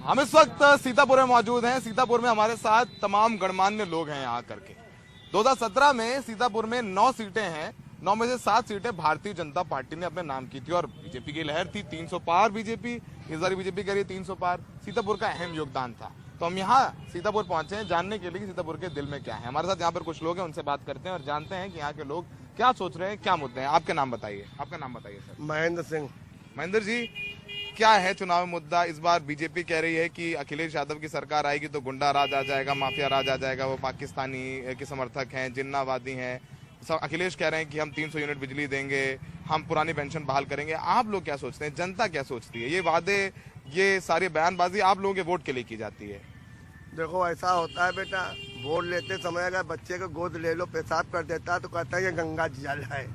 हम इस वक्त सीतापुर में मौजूद हैं। सीतापुर में हमारे साथ तमाम गणमान्य लोग हैं यहाँ करके। 2017 में सीतापुर में 9 सीटें हैं, 9 में से 7 सीटें भारतीय जनता पार्टी ने अपने नाम की थी और बीजेपी की लहर थी। 300 पार बीजेपी, इस बार बीजेपी कह रही 300 पार। सीतापुर का अहम योगदान था। तो हम यहाँ सीतापुर पहुंचे हैं जानने के लिए कि सीतापुर के दिल में क्या है। हमारे साथ यहाँ पर कुछ लोग हैं, उनसे बात करते हैं और जानते हैं कि यहाँ के लोग क्या सोच रहे हैं, क्या मुद्दे हैं। आपके नाम बताइए। आपका नाम बताइए सर। महेंद्र सिंह। महेंद्र जी, क्या है चुनाव मुद्दा? इस बार बीजेपी कह रही है कि अखिलेश यादव की सरकार आएगी तो गुंडा राज आ जाएगा, माफिया राज आ जाएगा, वो पाकिस्तानी के समर्थक हैं, जिन्नावादी हैं। अखिलेश कह रहे हैं कि हम 300 यूनिट बिजली देंगे, हम पुरानी पेंशन बहाल करेंगे। आप लोग क्या सोचते हैं? जनता क्या सोचती है? ये वादे, ये सारी बयानबाजी आप लोगों के वोट के लिए की जाती है। देखो ऐसा होता है बेटा, वोट लेते समय अगर बच्चे को गोद ले लो पेशाब कर देता है तो कहता है ये गंगा जल है।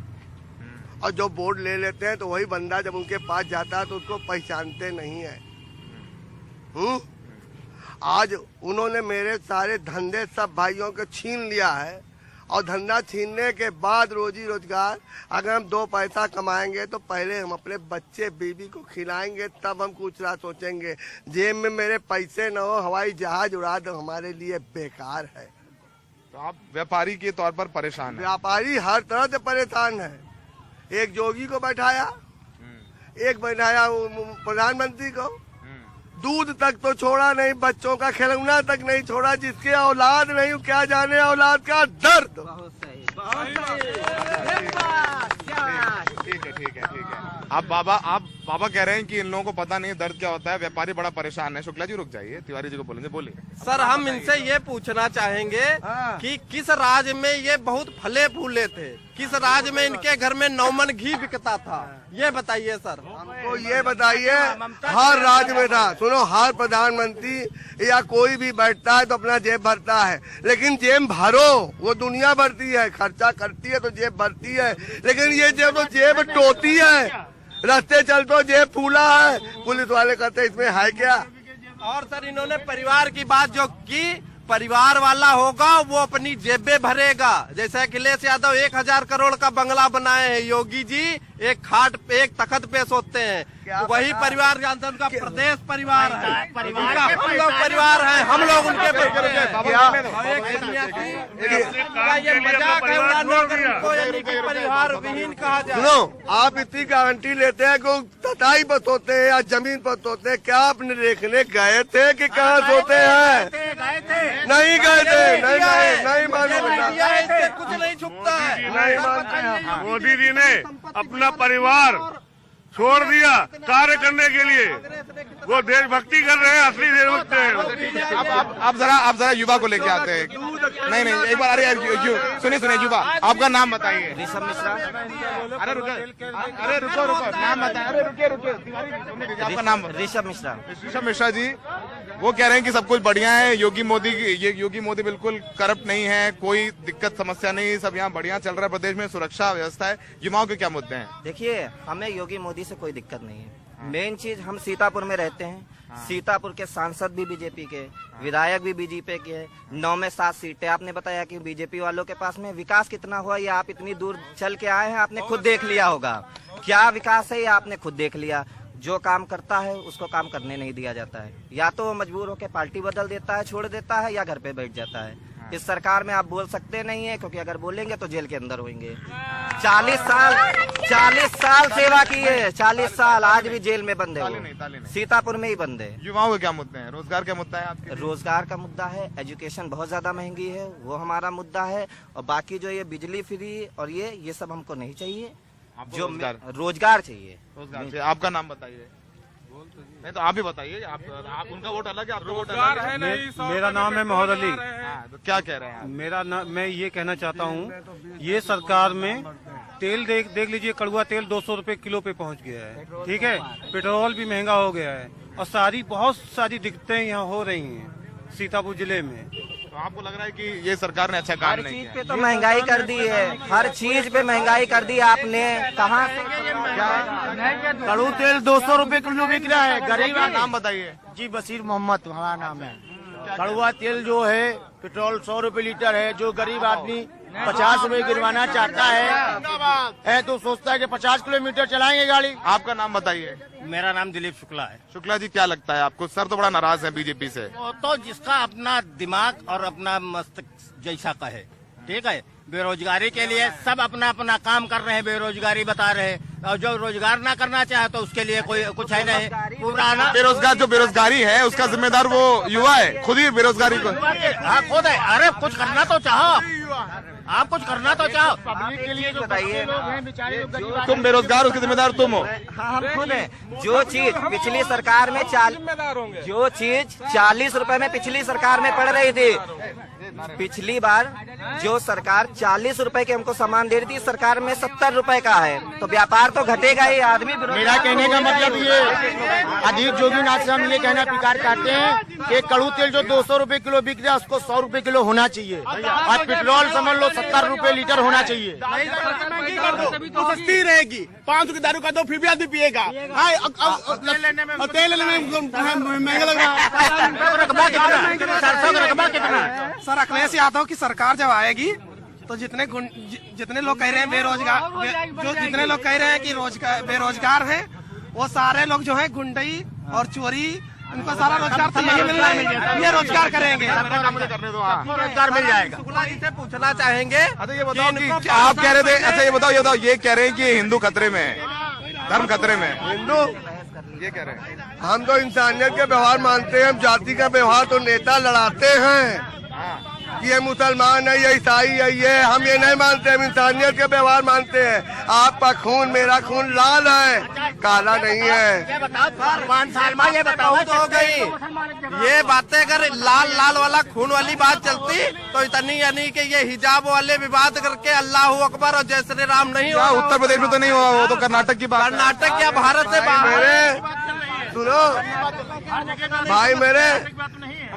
और जो वोट ले लेते हैं तो वही बंदा जब उनके पास जाता है तो उसको पहचानते नहीं है। आज उन्होंने मेरे सारे धंधे सब भाइयों के छीन लिया है और धंधा छीनने के बाद रोजी रोजगार अगर हम 2 पैसा कमाएंगे तो पहले हम अपने बच्चे बीवी को खिलाएंगे, तब हम कुछ रहा सोचेंगे। जेब में मेरे पैसे न हो, हवाई जहाज उड़ा दो, हमारे लिए बेकार है। तो आप व्यापारी के तौर पर परेशान हैं? व्यापारी हर तरह से परेशान है। एक जोगी को बैठाया, एक बैठाया प्रधानमंत्री को, दूध तक तो छोड़ा नहीं, बच्चों का खिलौना तक नहीं छोड़ा। जिसके औलाद नहीं क्या जाने औलाद का दर्द। ठीक है। आप बाबा कह रहे हैं कि इन लोगों को पता नहीं दर्द क्या होता है, व्यापारी बड़ा परेशान है। शुक्ला जी रुक जाइए, तिवारी जी को बोलेंगे। बोलिए सर। हम इनसे ये पूछना चाहेंगे कि किस राज्य में ये बहुत फले फूले थे, किस राज्य में इनके घर में 9 मन घी बिकता था, ये बताइए सर। हमको ये बताइए, हर राज्य में था। सुनो, हर प्रधानमंत्री या कोई भी बैठता है तो अपना जेब भरता है, लेकिन जेब भरो, वो दुनिया भरती है, खर्चा करती है तो जेब भरती है। लेकिन ये जेब तो जेब टोती है, रास्ते चलते जेब फूला है। पुलिस वाले कहते इसमें है क्या? और सर इन्होंने परिवार की बात जो की, परिवार वाला होगा वो अपनी जेबें भरेगा। जैसे अखिलेश यादव 1000 करोड़ का बंगला बनाए हैं, योगी जी एक खाट पे, एक तख्त पे सोते हैं। वही परिवार जानते, उनका प्रदेश परिवार है, हम लोग परिवार है, हम लोग उनके ये मजाक है, परिवार विहीन कहा जाए। सुनो, आप इतनी गारंटी लेते हैं कि तताई पर सोते हैं या जमीन पर सोते हैं, क्या आपने देखने गए थे कि कहाँ सोते हैं? नहीं गए थे। नहीं मालूम, कुछ नहीं छुपता है। नहीं मानते। मोदी जी ने अपना परिवार छोड़ दिया कार्य करने के लिए। वो देशभक्ति कर रहे हैं, असली देशभक्त हैं। आप जरा युवा को लेके आते हैं। नहीं एक बार, अरे सुनिए युवा, आपका नाम बताइए। ऋषभ मिश्रा। अरे रुको नाम बताइए। अरे रुकिए, आपका नाम? ऋषभ मिश्रा। ऋषभ मिश्रा जी, वो कह रहे हैं कि सब कुछ बढ़िया है, योगी मोदी बिल्कुल करप्ट नहीं है, कोई दिक्कत समस्या नहीं, सब यहाँ बढ़िया चल रहा है, प्रदेश में सुरक्षा व्यवस्था है। युवाओं के क्या मुद्दे हैं? देखिए, हमें योगी मोदी से कोई दिक्कत नहीं है। मेन चीज, हम सीतापुर में रहते हैं। सीतापुर के सांसद भी बीजेपी के, विधायक भी बीजेपी के, 9 में 7 सीटें। आपने बताया कि बीजेपी वालों के पास में विकास कितना हुआ, ये आप इतनी दूर चल के आए हैं, आपने खुद देख लिया होगा। क्या विकास है ये आपने खुद देख लिया। जो काम करता है उसको काम करने नहीं दिया जाता है, या तो वो मजबूर होकर पार्टी बदल देता है, छोड़ देता है, या घर पे बैठ जाता है। इस सरकार में आप बोल सकते नहीं है, क्योंकि अगर बोलेंगे तो जेल के अंदर होंगे। 40 साल सेवा की है, 40 साल, आज भी जेल में बंद है, सीतापुर में ही बंद है। युवाओं के क्या मुद्दे हैं? रोजगार का मुद्दा है आपके? रोजगार का मुद्दा है, एजुकेशन बहुत ज्यादा महंगी है, वो हमारा मुद्दा है। और बाकी जो ये बिजली फ्री और ये सब हमको नहीं चाहिए। जो रोजगार चाहिए। आपका नाम बताइए। नहीं तो आप भी बताइए। आप उनका वोट अलग है, आपका वोट अलग है। मेरा नाम है मोहम्मद अली। तो क्या कह रहे हैं? मैं ये कहना चाहता हूँ, ये सरकार में तेल देख लीजिए, कड़वा तेल 200 रुपए किलो पे पहुँच गया है। ठीक है, पेट्रोल भी महंगा हो गया है और बहुत सारी दिक्कतें यहाँ हो रही हैं सीतापुर जिले में। तो आपको लग रहा है कि ये सरकार ने अच्छा काम नहीं किया? हर चीज पे तो महंगाई कर दी है, हर चीज पे महंगाई कर दी आपने। कहाँ कड़ू तेल 200 रुपए किलो बिक रहा है। गरीब नाम बताइए जी। बशीर मोहम्मद हमारा नाम है। कड़वा तेल जो है, पेट्रोल 100 रुपए लीटर है। जो गरीब आदमी 50 रुपए गिरवाना चाहता है तो सोचता है कि 50 किलोमीटर चलाएंगे गाड़ी। आपका नाम बताइए। मेरा नाम दिलीप शुक्ला है। शुक्ला जी, क्या लगता है आपको? सर तो बड़ा नाराज है बीजेपी से। तो जिसका अपना दिमाग और अपना मस्तिष्क जैसा का है, ठीक है। बेरोजगारी के लिए सब अपना अपना काम कर रहे हैं, बेरोजगारी बता रहे हैं, और जो रोजगार ना करना चाहे तो उसके लिए कोई कुछ है नहीं। पुराना बेरोजगार, जो बेरोजगारी है उसका जिम्मेदार वो युवा है, खुद ही बेरोजगारी को। हाँ खुद है। अरे कुछ करना तो चाहो, आप कुछ करना तो चाहो। पब्लिक के लिए बताइए, तुम बेरोजगार, उसके जिम्मेदार तुम हो। हाँ हम खुद हैं। जो चीज पिछली सरकार में 40 रुपए में पिछली सरकार में पड़ रही थी, पिछली बार जो सरकार 40 रुपए के हमको सामान दे रही थी, सरकार में 70 रुपए का है, तो व्यापार तो घटेगा ही। आदमी मेरा कहने का मतलब ये, अधीर जोगीनाथ से हम ये कहना स्वीकार करते हैं कि कड़ू तेल जो 200 रुपए किलो बिक रहा है उसको 100 रुपए किलो होना चाहिए, और पेट्रोल समझ लो 70 रुपए लीटर होना चाहिए। तो सस्ती रहेगी, 500 की दारू का दो फिर भी आदमी पिएगा। तेल लेने में महंगा लग रहा है। सर अखिलेश यादव की सरकार जब आएगी तो जितने लोग कह रहे हैं बेरोजगार, जो जितने लोग कह रहे हैं कि बेरोजगार हैं, वो सारे लोग जो है गुंडई और चोरी, उनको सारा रोजगार तो नहीं मिल रहा है, ये रोजगार करेंगे, रोजगार मिल जाएगा। शुक्ला जी से पूछना चाहेंगे। अच्छा ये बताओ कि आप कह रहे थे, अच्छा ये बताओ, ये कह रहे हैं कि हिंदू खतरे में है, धर्म खतरे में है। हिंदू ये कह रहे हैं। हम तो इंसानियत के व्यवहार मानते हैं, हम जाति का व्यवहार तो नेता लड़ाते हैं कि ये मुसलमान है, ये ईसाई है, ये हम ये नहीं मानते, हम इंसानियत के व्यवहार मानते हैं। आपका खून मेरा खून लाल है, काला नहीं है। 5 साल में ये बताओ तो हो गई। ये बातें अगर लाल लाल वाला खून वाली बात चलती तो इतनी, यानी कि ये हिजाब वाले विवाद करके अल्लाह अकबर और जय श्री राम नहीं हुआ। उत्तर प्रदेश में तो नहीं हुआ, वो तो कर्नाटक की बात है। कर्नाटक या भारत से मेरे सुनो भाई, मेरे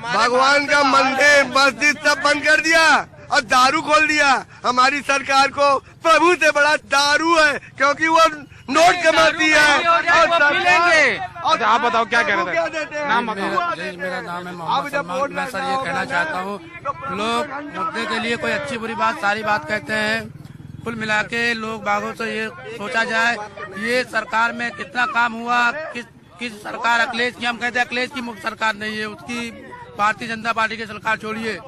भगवान का मंदिर मस्जिद सब बंद कर दिया और दारू खोल दिया। हमारी सरकार को प्रभु से बड़ा दारू है, क्योंकि वो नोट कमाती है और अच्छा आप बताओ क्या कह रहे थे? नाम बताओ। मेरा नाम है मोहम्मद सलमान। मैं सर ये कहना चाहता हूँ, लोग मुद्दे के लिए कोई अच्छी बुरी बात सारी बात कहते हैं। कुल मिला के लोग बागों से ये सोचा जाए, ये सरकार में कितना काम हुआ, किस सरकार अखिलेश की, हम कहते हैं अखिलेश की मुख्य सरकार नहीं है, उसकी भारतीय जनता पार्टी की सरकार छोड़िए।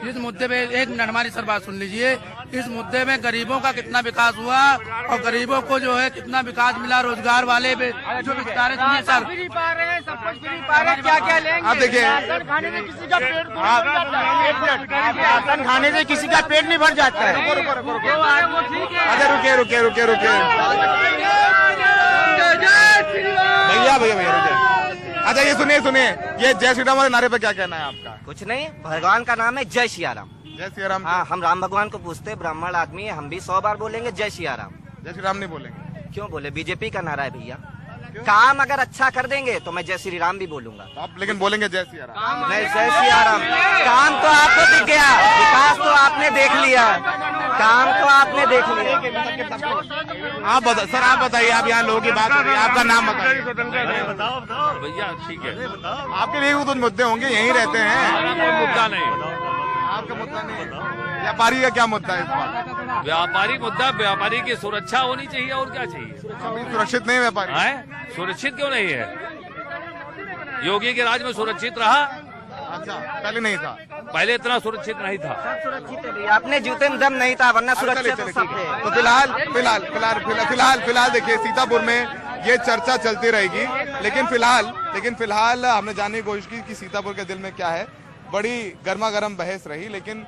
इस मुद्दे पे 1 मिनट हमारी सर बात सुन लीजिए। इस मुद्दे में गरीबों का कितना विकास हुआ और गरीबों को जो है कितना विकास मिला, रोजगार वाले पे जो बेचारे सुनिए सर, क्या लेंगे? आप देखिए, राशन खाने से किसी का पेट राशन खाने से किसी का पेट नहीं भर जाता है। अरे रुके भैया रुके। अच्छा ये सुनिए, ये जय श्री राम वाले नारे पे क्या कहना है आपका? कुछ नहीं, भगवान का नाम है जय सिया राम। जय श्री राम। हाँ, हम राम भगवान को पूछते, ब्राह्मण आदमी है, हम भी 100 बार बोलेंगे जय सिया राम। जय श्री राम नहीं बोलेंगे? क्यों बोले? बीजेपी का नारा है भैया। काम अगर अच्छा कर देंगे तो मैं जय श्री राम भी बोलूंगा। आप लेकिन बोलेंगे जय सिया राम? नहीं, जय सिया राम। काम तो आपको दिख गया, विकास तो आपने देख लिया, काम तो आपने देख लिया। आप सर आप बताइए, आप यहाँ लोगों की बात हो रही है, आपका नाम बताइए। बताओ भैया, ठीक है। आपके लिए कुछ मुद्दे होंगे, यहीं रहते हैं। मुद्दा नहीं, आपका मुद्दा नहीं है। व्यापारी का क्या मुद्दा है इस बार? व्यापारी मुद्दा, व्यापारी की सुरक्षा होनी चाहिए, और क्या चाहिए? सुरक्षित नहीं है व्यापारी? सुरक्षित क्यों नहीं है? योगी के राज में सुरक्षित रहा। अच्छा, पहले नहीं था? पहले इतना सुरक्षित नहीं था। सुरक्षित है भैया, अपने जूते में दम नहीं था, वरना सुरक्षित तो सब थे। तो फिलहाल देखिए, सीतापुर में ये चर्चा चलती रहेगी, लेकिन फिलहाल हमने जानने की कोशिश की कि सीतापुर के दिल में क्या है। बड़ी गर्मा गर्म बहस रही, लेकिन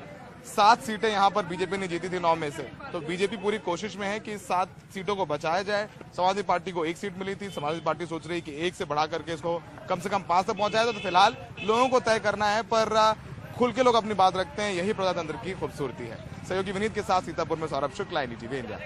7 सीटें यहाँ पर बीजेपी ने जीती थी 9 में से। तो बीजेपी पूरी कोशिश में है कि 7 सीटों को बचाया जाए। समाजवादी पार्टी को 1 सीट मिली थी, समाजवादी पार्टी सोच रही है कि 1 से बढ़ा करके इसको कम से कम 5 तक पहुंचाया जाए। तो फिलहाल लोगों को तय करना है, पर खुल के लोग अपनी बात रखते हैं, यही प्रजातंत्र की खूबसूरती है। सहयोगी विनीत के साथ सीतापुर में सौरभ शुक्ला, NDTV इंडिया।